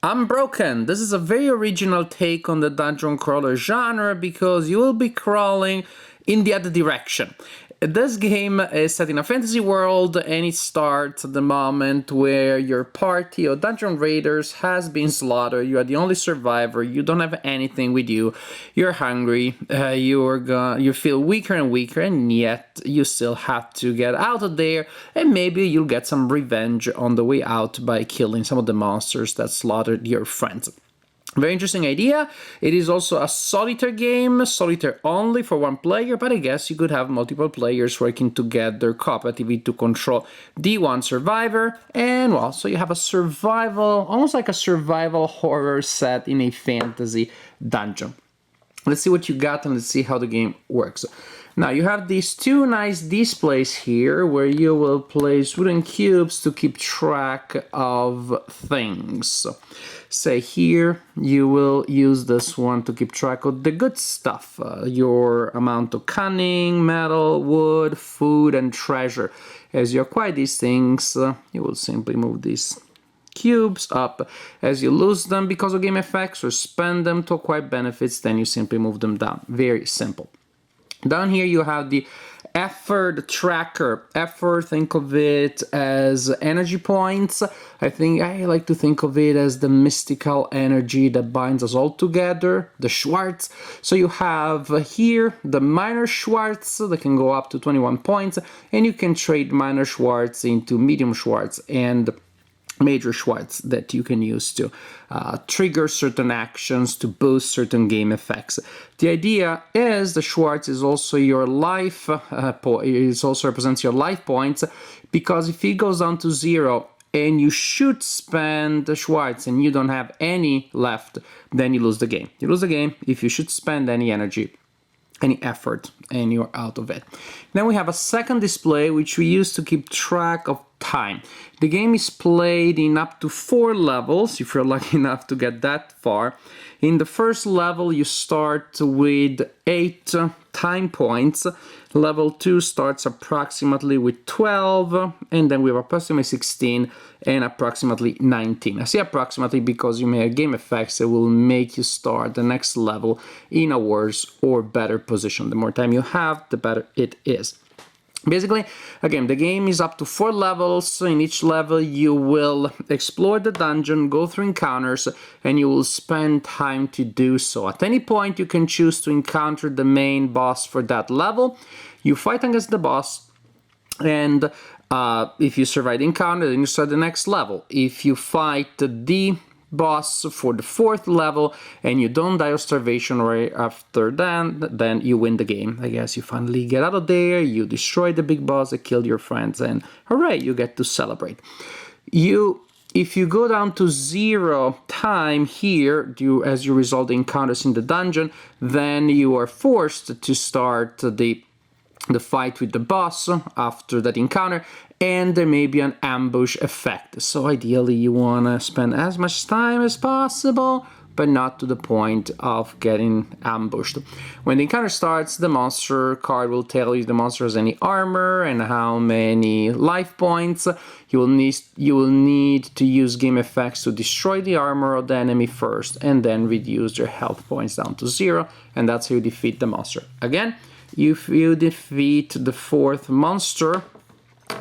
Unbroken. This is a very original take on the dungeon crawler genre because you will be crawling in the other direction. This game is set in a fantasy world and it starts at the moment where your party of dungeon raiders has been slaughtered. You are the only survivor, you don't have anything with you, you're hungry, you feel weaker and weaker, and yet you still have to get out of there, and maybe you'll get some revenge on the way out by killing some of the monsters that slaughtered your friends. Very interesting idea. It is also a solitaire game, solitaire only for one player, but I guess you could have multiple players working together cooperatively to control the one survivor. And well, so you have a survival, almost like a survival horror set in a fantasy dungeon. Let's see what you got and let's see how the game works. Now you have these two nice displays here where you will place wooden cubes to keep track of things. So, say here you will use this one to keep track of the good stuff, your amount of cunning, metal, wood, food, and treasure. As you acquire these things, you will simply move these cubes up. As you lose them because of game effects or spend them to acquire benefits, then you simply move them down. Very simple. Down here you have the effort tracker. Effort, think of it as energy points. I like to think of it as the mystical energy that binds us all together, the Schwartz. So you have here the minor Schwartz that can go up to 21 points, and you can trade minor Schwartz into medium Schwartz and major Schwartz that you can use to trigger certain actions, to boost certain game effects. The idea is the Schwartz is also your life, it also represents your life points, because if it goes down to 0 and you should spend the Schwartz and you don't have any left, then you lose the game. You lose the game if you should spend any energy, any effort, and you're out of it. Then we have a second display which we use to keep track of time. The game is played in up to 4 levels, if you're lucky enough to get that far. In the first level you start with 8 time points. Level 2 starts approximately with 12, and then we have approximately 16 and approximately 19. I say approximately because you may have game effects that will make you start the next level in a worse or better position. The more time you have, the better it is. Basically, again, the game is up to 4 levels. In each level you will explore the dungeon, go through encounters, and you will spend time to do so. At any point you can choose to encounter the main boss for that level. You fight against the boss, and if you survive the encounter, then you start the next level. If you fight the boss for the 4th level and you don't die of starvation right after then you win the game. I guess you finally get out of there, you destroy the big boss that killed your friends, and hooray, you get to celebrate. If you go down to 0 time here, as you resolve the encounters in the dungeon, then you are forced to start the fight with the boss after that encounter, and there may be an ambush effect. So ideally you want to spend as much time as possible, but not to the point of getting ambushed. When the encounter starts, the monster card will tell you if the monster has any armor and how many life points. You will need to use game effects to destroy the armor of the enemy first, and then reduce their health points down to 0, and that's how you defeat the monster. Again, if you defeat the 4th monster,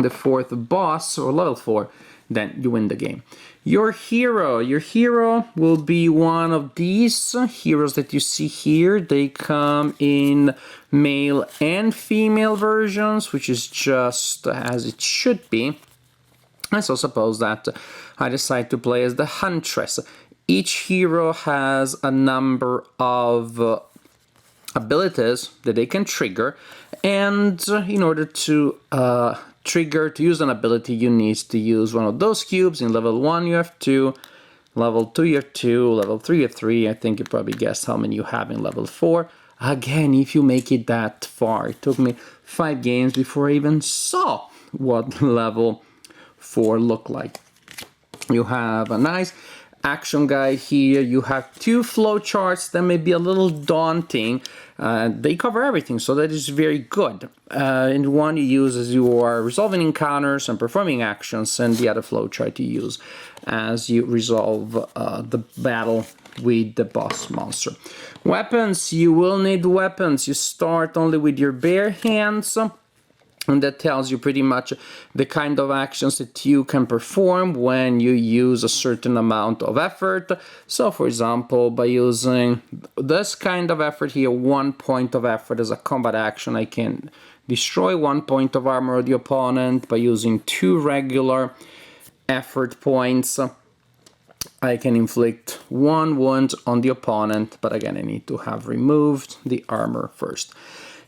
the 4th boss, or level 4, then you win the game. Your hero will be one of these heroes that you see here. They come in male and female versions, which is just as it should be. And so suppose that I decide to play as the Huntress. Each hero has a number of abilities that they can trigger, and in order to use an ability, you need to use one of those cubes. In level 1 you have 2, level 2 you have 2, level 3 you have 3. I think you probably guessed how many you have in level 4. Again, if you make it that far, it took me 5 games before I even saw what level 4 looked like. You have a nice action guide here. You have 2 flowcharts that may be a little daunting. They cover everything, so that is very good. And one you use as you are resolving encounters and performing actions, and the other flowchart you use as you resolve the battle with the boss monster. Weapons, you will need weapons. You start only with your bare hands, and that tells you pretty much the kind of actions that you can perform when you use a certain amount of effort. So for example, by using this kind of effort here, 1 point of effort as a combat action, I can destroy 1 point of armor of the opponent. By using 2 regular effort points, I can inflict 1 wound on the opponent, but again I need to have removed the armor first.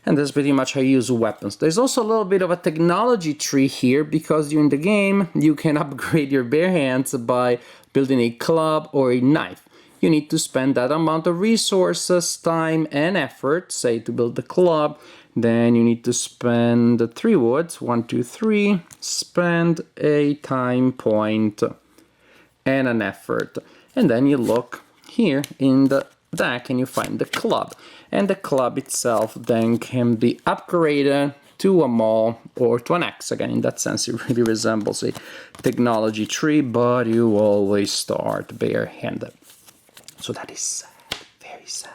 And that's pretty much how you use weapons. There's also a little bit of a technology tree here, because during the game you can upgrade your bare hands by building a club or a knife. You need to spend that amount of resources, time and effort, say to build the club. Then you need to spend 3 woods, 1, 2, 3, spend a time point and an effort. And then you look here in the deck and you find the club. And the club itself then can be upgraded to a maul or to an axe. Again, in that sense, it really resembles a technology tree, but you always start barehanded. So that is sad, very sad.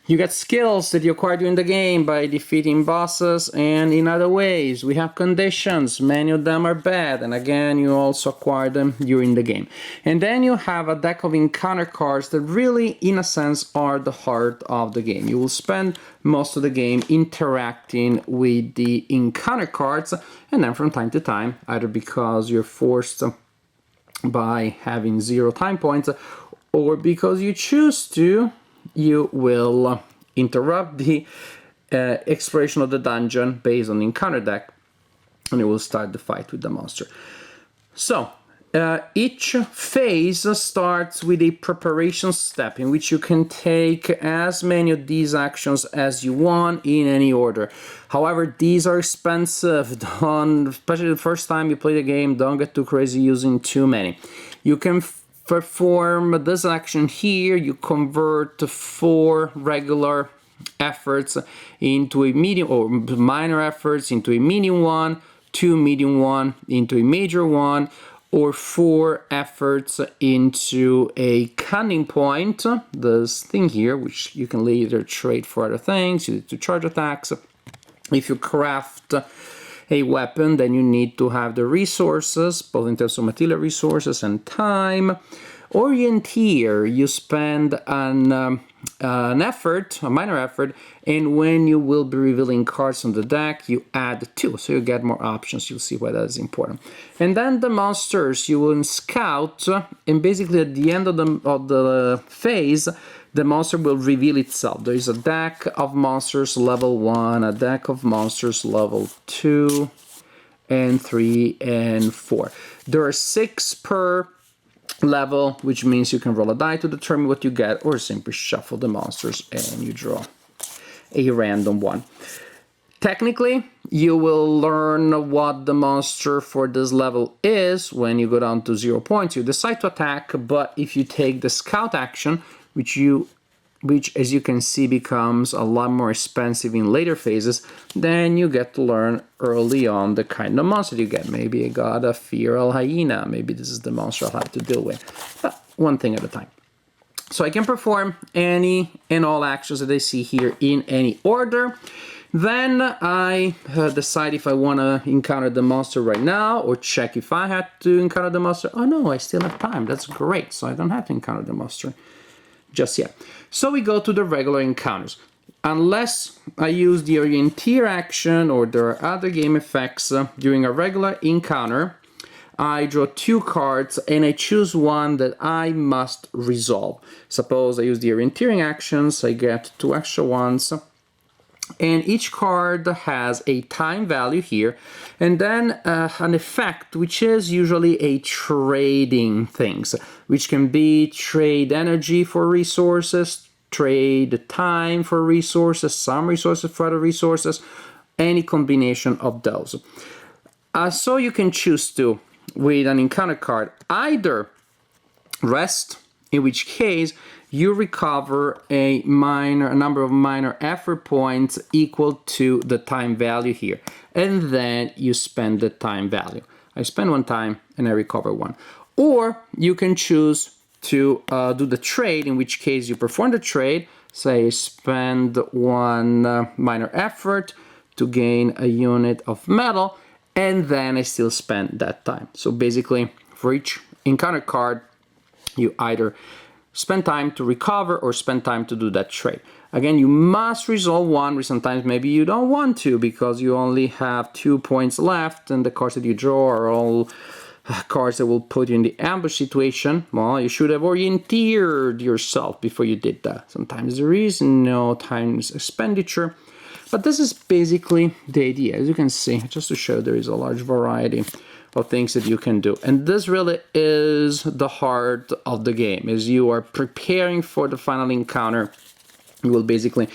You get skills that you acquire during the game by defeating bosses and in other ways. We have conditions, many of them are bad, and again you also acquire them during the game. And then you have a deck of encounter cards that really, in a sense, are the heart of the game. You will spend most of the game interacting with the encounter cards, and then from time to time, either because you're forced by having 0 time points, or because you choose to, you will interrupt the exploration of the dungeon based on the encounter deck, and you will start the fight with the monster. So each phase starts with a preparation step in which you can take as many of these actions as you want in any order. However, these are expensive. Especially the first time you play the game, don't get too crazy using too many. You can perform this action here. You convert 4 regular efforts into a medium, or minor efforts into a medium one, 2 medium one into a major one, or 4 efforts into a cunning point, this thing here, which you can later trade for other things, you need to charge attacks. If you craft a weapon, then you need to have the resources, both in terms of material resources and time. Orienteer, you spend an effort, a minor effort, and when you will be revealing cards on the deck, you add 2, so you get more options. You'll see why that is important. And then the monsters, you will scout, and basically at the end of the phase, the monster will reveal itself. There is a deck of monsters level 1, a deck of monsters level 2, and 3, and 4. There are 6 per level, which means you can roll a die to determine what you get, or simply shuffle the monsters and you draw a random one. Technically, you will learn what the monster for this level is when you go down to 0 points. You decide to attack, but if you take the scout action, which as you can see becomes a lot more expensive in later phases, then you get to learn early on the kind of monster you get. Maybe I got a feral hyena, maybe this is the monster I'll have to deal with. But one thing at a time. So I can perform any and all actions that I see here in any order. Then I decide if I want to encounter the monster right now, or check if I had to encounter the monster. Oh no, I still have time, that's great, so I don't have to encounter the monster just yet. So we go to the regular encounters. Unless I use the Orienteer action or there are other game effects during a regular encounter, I draw 2 cards and I choose one that I must resolve. Suppose I use the Orienteering actions, I get 2 extra ones, and each card has a time value here, and then an effect which is usually a trading things, which can be trade energy for resources, trade time for resources, some resources for other resources, any combination of those. So you can choose to, with an encounter card, either rest, in which case you recover a number of minor effort points equal to the time value here, and then you spend the time value. I spend 1 time and I recover 1. Or you can choose to do the trade, in which case you perform the trade, say spend 1 minor effort to gain a unit of metal, and then I still spend that time. So basically, for each encounter card, you either spend time to recover or spend time to do that trade. Again, you must resolve 1, sometimes maybe you don't want to because you only have 2 points left and the cards that you draw are all cards that will put you in the ambush situation. Well, you should have orienteered yourself before you did that. Sometimes there is no time expenditure, but this is basically the idea. As you can see, just to show there is a large variety of things that you can do. And this really is the heart of the game. As you are preparing for the final encounter, you will basically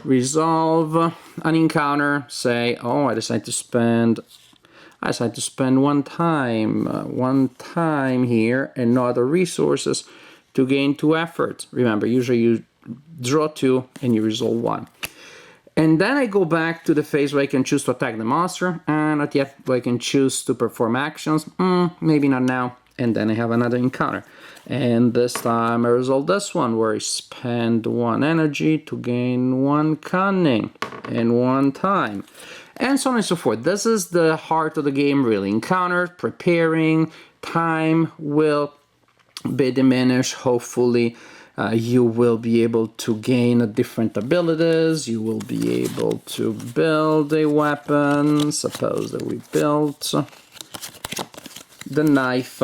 resolve an encounter, say, oh, I decide to spend 1 time here and no other resources to gain 2 efforts. Remember, usually you draw 2 and you resolve 1. And then I go back to the phase where I can choose to attack the monster, and not yet, where I can choose to perform actions, maybe not now, and then I have another encounter. And this time I resolve this one, where I spend 1 energy to gain 1 cunning in 1 time. And so on and so forth. This is the heart of the game, really. Encounter, preparing, time will be diminished, hopefully. You will be able to gain different abilities, you will be able to build a weapon, suppose that we built the knife,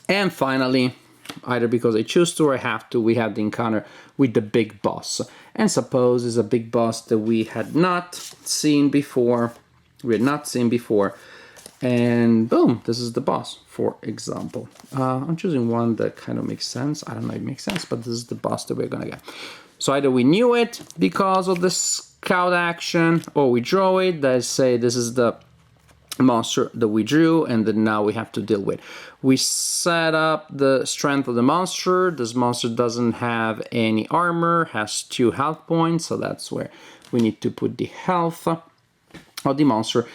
and finally, either because I choose to or I have to, we have the encounter with the big boss. And suppose it's a big boss that we had not seen before, and boom, this is the boss, for example. I'm choosing one that kind of makes sense. I don't know if it makes sense, but this is the boss that we're gonna get. So either we knew it because of the scout action, or we draw it, that say this is the monster that we drew and that now we have to deal with. We set up the strength of the monster. This monster doesn't have any armor, has 2 health points, so that's where we need to put the health of the monster.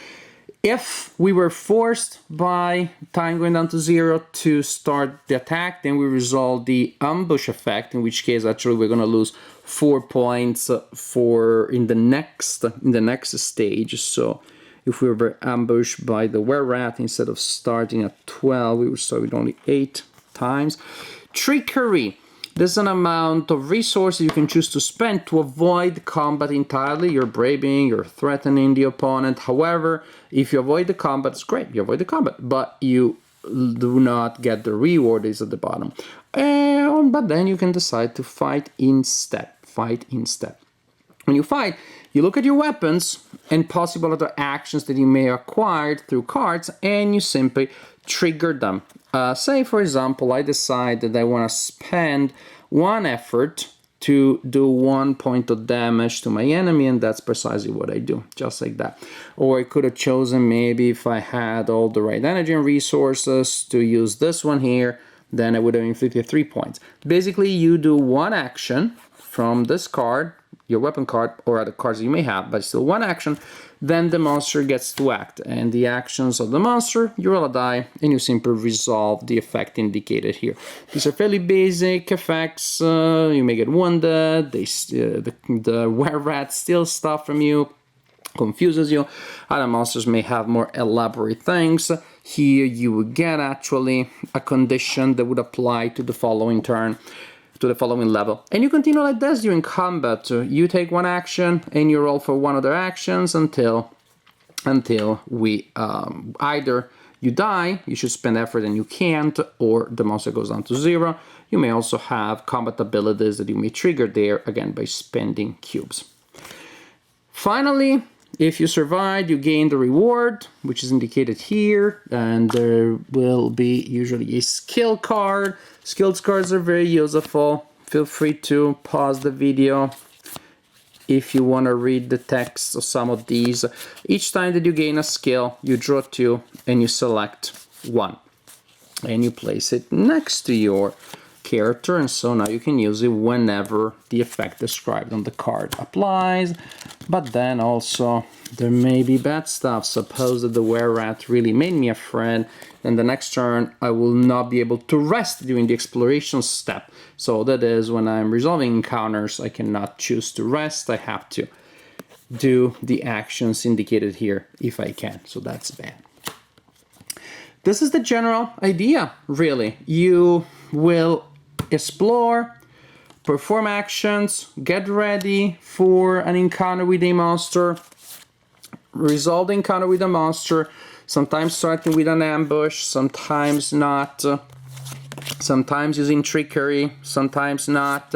If we were forced by time going down to 0 to start the attack, then we resolve the ambush effect, in which case actually we're going to lose 4 points in the next stage. So if we were ambushed by the were-rat, instead of starting at 12, we would start with only 8 times. Trickery. This is an amount of resources you can choose to spend to avoid combat entirely. You're braving, you're threatening the opponent. However, if you avoid the combat, it's great, you avoid the combat, but you do not get the reward is at the bottom. But then you can decide to fight instead. When you fight, you look at your weapons and possible other actions that you may acquire through cards, and you simply trigger them. Say, for example, I decide that I want to spend 1 effort to do 1 point of damage to my enemy, and that's precisely what I do, just like that. Or I could have chosen, maybe if I had all the right energy and resources, to use this one here, then I would have inflicted 3 points. Basically, you do 1 action from this card, your weapon card, or other cards you may have, but still 1 action, then the monster gets to act. And the actions of the monster, you roll a die, and you simply resolve the effect indicated here. These are fairly basic effects. You may get wounded, the were-rat steals stuff from you, confuses you. Other monsters may have more elaborate things. Here you would get actually a condition that would apply to the following turn, to the following level. And you continue like this during combat. You take 1 action and you roll for 1 other actions until we either you die, you should spend effort and you can't, or the monster goes down to 0. You may also have combat abilities that you may trigger there, again by spending cubes. Finally, if you survive, you gain the reward, which is indicated here, and there will be usually a skill card. Skills cards are very useful. Feel free to pause the video if you want to read the text of some of these. Each time that you gain a skill, you draw 2 and you select 1. and you place it next to your character, and so now you can use it whenever the effect described on the card applies. But then also there may be bad stuff. Suppose that the were-rat really made me a friend, then the next turn I will not be able to rest during the exploration step. So that is, when I'm resolving encounters, I cannot choose to rest. I have to do the actions indicated here if I can, so that's bad. This is the general idea, really. You will explore, perform actions, get ready for an encounter with a monster, resolve the encounter with a monster, sometimes starting with an ambush, sometimes not, sometimes using trickery, sometimes not.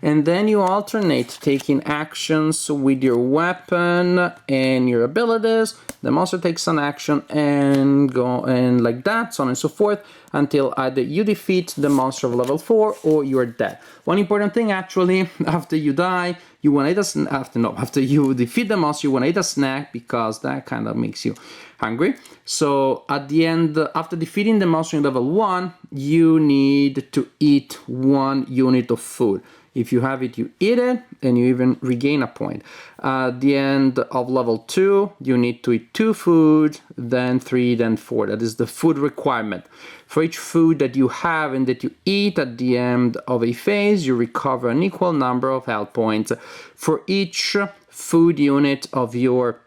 And then you alternate taking actions with your weapon and your abilities. The monster takes an action and go and like that, so on and so forth, until either you defeat the monster of level 4 or you're dead. One important thing, actually, after you die, you want to eat after you defeat the monster, you want to eat a snack, because that kind of makes you hungry. So at the end, after defeating the monster in level 1, you need to eat 1 unit of food. If you have it, you eat it, and you even regain a point. At the end of level 2, you need to eat 2 food, then 3, then 4. That is the food requirement. For each food that you have and that you eat at the end of a phase, you recover an equal number of health points. For each food unit of your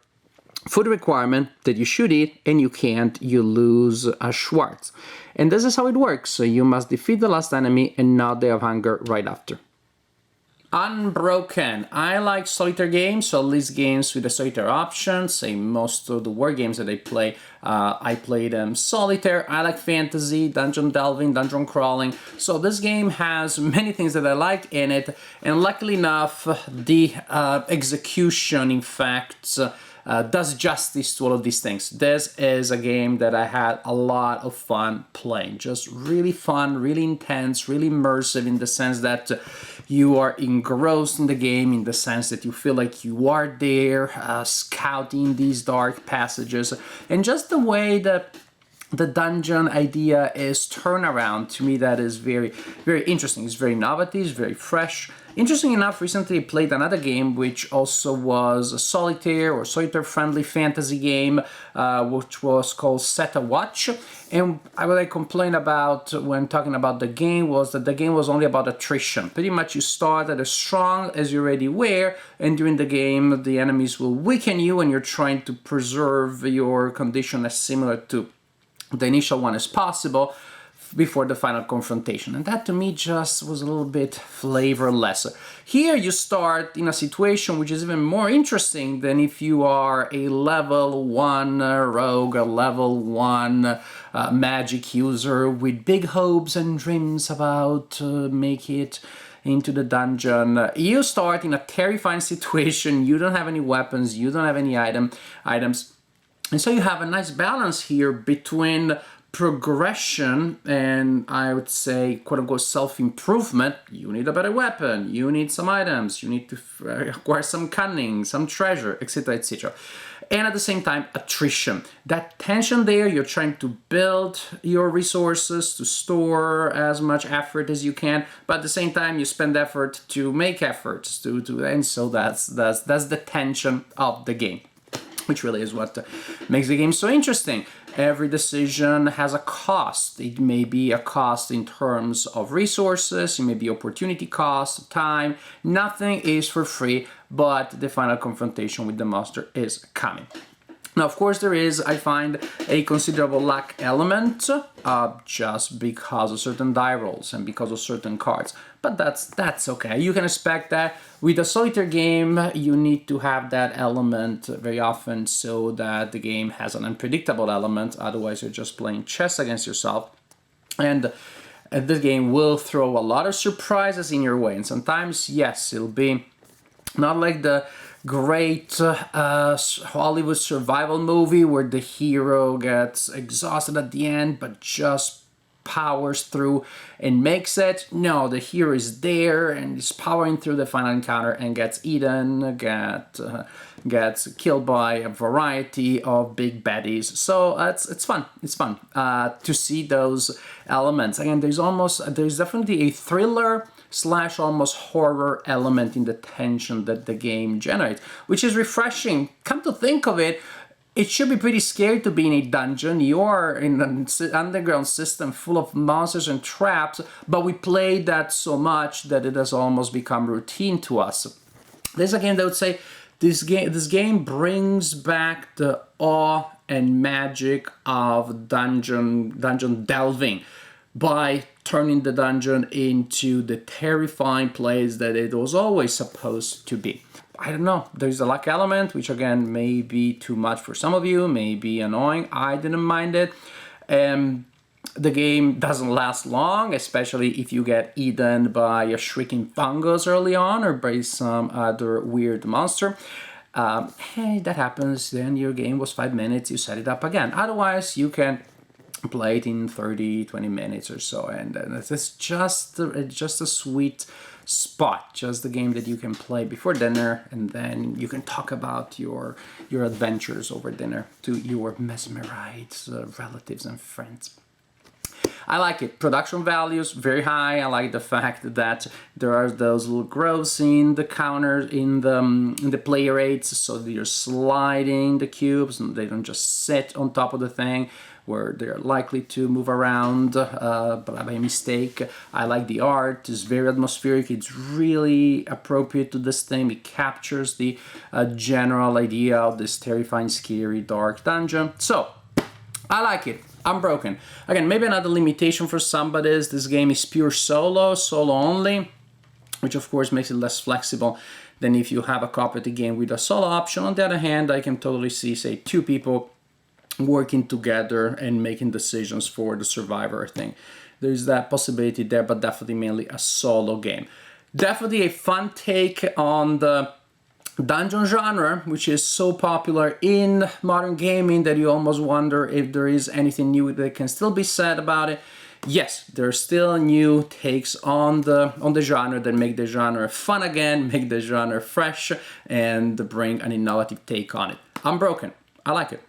food requirement that you should eat and you can't, you lose a Schwartz. And this is how it works. So you must defeat the last enemy and not die of hunger right after. Unbroken. I like solitaire games, so at least games with the solitaire option. Say most of the war games that I play them solitaire. I like fantasy, dungeon delving, dungeon crawling. So this game has many things that I like in it, and luckily enough, the execution, in fact, does justice to all of these things. This is a game that I had a lot of fun playing. Just really fun, really intense, really immersive, in the sense that you are engrossed in the game, in the sense that you feel like you are there, scouting these dark passages. And just the way that the dungeon idea is turned around, to me, that is very, very interesting. It's very innovative, it's very fresh. Interesting enough, recently I played another game which also was a solitaire or solitaire-friendly fantasy game, which was called Set a Watch. And what I complained about when talking about the game was that the game was only about attrition. Pretty much you start at as strong as you already were, and during the game the enemies will weaken you, and you're trying to preserve your condition as similar to the initial one as possible before the final confrontation. And that to me just was a little bit flavorless. Here you start in a situation which is even more interesting than if you are a level 1 rogue, a level 1 magic user with big hopes and dreams about make it into the dungeon. You start in a terrifying situation, you don't have any weapons, you don't have any items. And so you have a nice balance here between progression and, I would say, quote-unquote self-improvement. You need a better weapon, you need some items, you need to acquire some cunning, some treasure, etc., etc. And at the same time, attrition. That tension there, you're trying to build your resources, to store as much effort as you can, but at the same time, you spend effort to make efforts, and so that's the tension of the game, which really is what makes the game so interesting. Every decision has a cost. It may be a cost in terms of resources, it may be opportunity cost, time. Nothing is for free, but the final confrontation with the monster is coming. Now, of course, there is, I find, a considerable luck element, just because of certain die rolls and because of certain cards. But that's okay. You can expect that. With a solitaire game, you need to have that element very often so that the game has an unpredictable element. Otherwise, you're just playing chess against yourself. And this game will throw a lot of surprises in your way. And sometimes, yes, it'll be not like the great Hollywood survival movie where the hero gets exhausted at the end but just powers through and makes it. No, the hero is there and is powering through the final encounter and gets eaten, gets killed by a variety of big baddies. So it's fun. It's fun to see those elements. Again, there's definitely a thriller / almost horror element in the tension that the game generates, which is refreshing. Come to think of it, it should be pretty scary to be in a dungeon. You're in an underground system full of monsters and traps, but we played that so much that it has almost become routine to us. This is a game that would say this game brings back the awe and magic of dungeon delving by turning the dungeon into the terrifying place that it was always supposed to be. I don't know, there's a luck element, which again may be too much for some of you, may be annoying. I didn't mind it. The game doesn't last long, especially if you get eaten by a shrieking fungus early on or by some other weird monster. Hey, that happens, then your game was 5 minutes, you set it up again. Otherwise, you can play it in 30-20 minutes or so, and it's just a sweet spot, just the game that you can play before dinner, and then you can talk about your adventures over dinner to your mesmerized relatives and friends. I like it. Production values very high. I like the fact that there are those little growths in the counters, in the player rates, so that you're sliding the cubes and they don't just sit on top of the thing where they're likely to move around by mistake. I like the art. It's very atmospheric. It's really appropriate to this thing. It captures the general idea of this terrifying, scary, dark dungeon. So, I like it. Unbroken. Again, maybe another limitation for somebody is this game is pure solo only, which of course makes it less flexible than if you have a copy of the game with a solo option. On the other hand, I can totally see, say, 2 people working together and making decisions for the survivor thing. There's that possibility there, but definitely mainly a solo game. Definitely a fun take on the dungeon genre, which is so popular in modern gaming that you almost wonder if there is anything new that can still be said about it. Yes, there are still new takes on the genre that make the genre fun again, make the genre fresh, and bring an innovative take on it. Unbroken. I like it.